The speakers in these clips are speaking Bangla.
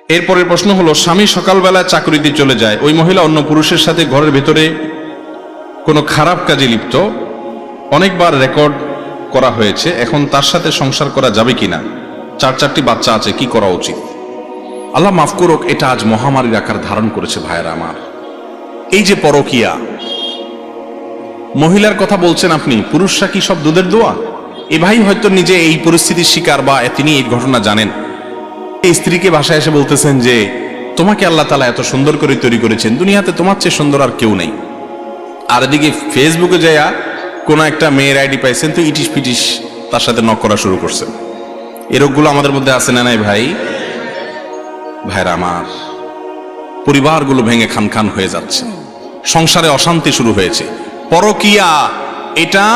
এরপরের প্রশ্ন হলো, স্বামী সকালবেলা চাকরিতে চলে যায়, ওই মহিলা অন্য পুরুষের সাথে ঘরের ভেতরে কোনো খারাপ কাজে লিপ্ত, অনেকবার রেকর্ড করা হয়েছে, এখন তার সাথে সংসার করা যাবে কিনা? 4টি বাচ্চা আছে, কি করা উচিত? আল্লাহ মাফ করুক, এটা আজ মহামারীর আকার ধারণ করেছে ভাইয়েরা আমার। এই যে পরকীয়া, মহিলার কথা বলছেন আপনি, পুরুষরা কি সব দুধের দোয়া? এ ভাই হয়তো নিজে এই পরিস্থিতির শিকার, বা তিনি এই ঘটনা জানেন। এই স্ত্রীকে বাসায় এসে বলতেছেন যে তোমাকে আল্লাহ তাআলা এত সুন্দর করে তৈরি করেছেন, দুনিয়াতে তোমার চেয়ে সুন্দর আর কেউ নেই। আর এদিকে ফেসবুকে যাইয়া কোন একটা মেয়ের আইডি পাইছেন, তো ইটিস পিটিস তার সাথে নক করা শুরু করছেন। এই রোগগুলো আমাদের মধ্যে আছে না নাই ভাই? ভাইরা আমার, পরিবারগুলো ভেঙে খান খান হয়ে যাচ্ছে, সংসারে অশান্তি শুরু হয়েছে। পরকীয়া এটা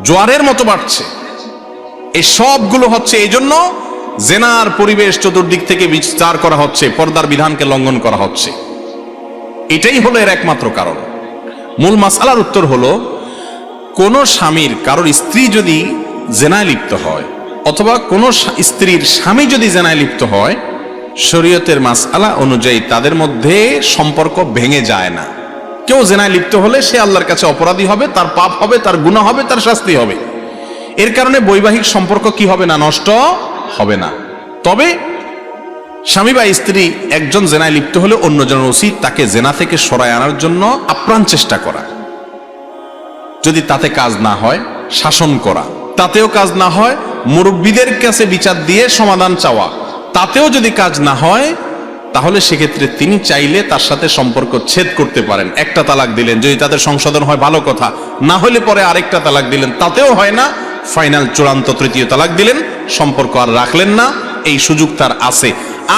জোয়ারের মতো বাড়ছে। এই সবগুলো হচ্ছে এই জন্য, জেনার পরিবেশ চতুর্দিক থেকে বিস্তার করা হচ্ছে, পর্দার বিধানকে লঙ্ঘন করা হচ্ছে। এটাই হলো এর একমাত্র কারণ। মূল মাসআলার উত্তর হলো, কোন স্বামীর কারোর স্ত্রী যদি জেনায় লিপ্ত হয়, অথবা কোন স্ত্রীর স্বামী যদি জেনায় লিপ্ত হয়, শরীয়তের মাসআলা অনুযায়ী তাদের মধ্যে সম্পর্ক ভেঙে যায় না। কেউ জেনায় লিপ্ত হলে সে আল্লাহর কাছে অপরাধী হবে, তার পাপ হবে, তার গুনাহ হবে, তার শাস্তি হবে। এর কারণে বৈবাহিক সম্পর্ক কি হবে না? নষ্ট হবে না। তবে স্বামী বা স্ত্রী একজন জেনায় লিপ্ত হলে অন্যজনের উচিত তাকে জেনা থেকে সরায় আনার জন্য আপ্রাণ চেষ্টা করা। যদি তাতে কাজ না হয়, শাসন করা। তাতেও কাজ না হয়, মুরব্বীদের কাছে বিচার দিয়ে সমাধান চাওয়া। তাতেও যদি কাজ না হয়, তাহলে সেক্ষেত্রে তিনি চাইলে তার সাথে সম্পর্ক ছেদ করতে পারেন। একটা তালাক দিলেন, যদি তাদের সংশোধন হয় ভালো কথা, না হলে পরে আরেকটা তালাক দিলেন, তাতেও হয় না, ফাইনাল চূড়ান্ত 3য় তালাক দিলেন, সম্পর্ক আর রাখলেন না। এই সুযোগ তার আছে।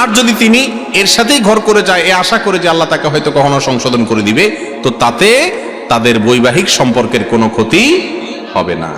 আর যদি তিনি এর সাথেই ঘর করে যায়, এ আশা করে যে আল্লাহ তাকে হয়তো কখনো সংশোধন করে দিবে, তো তাতে তাদের বৈবাহিক সম্পর্কের কোনো ক্ষতি হবে না।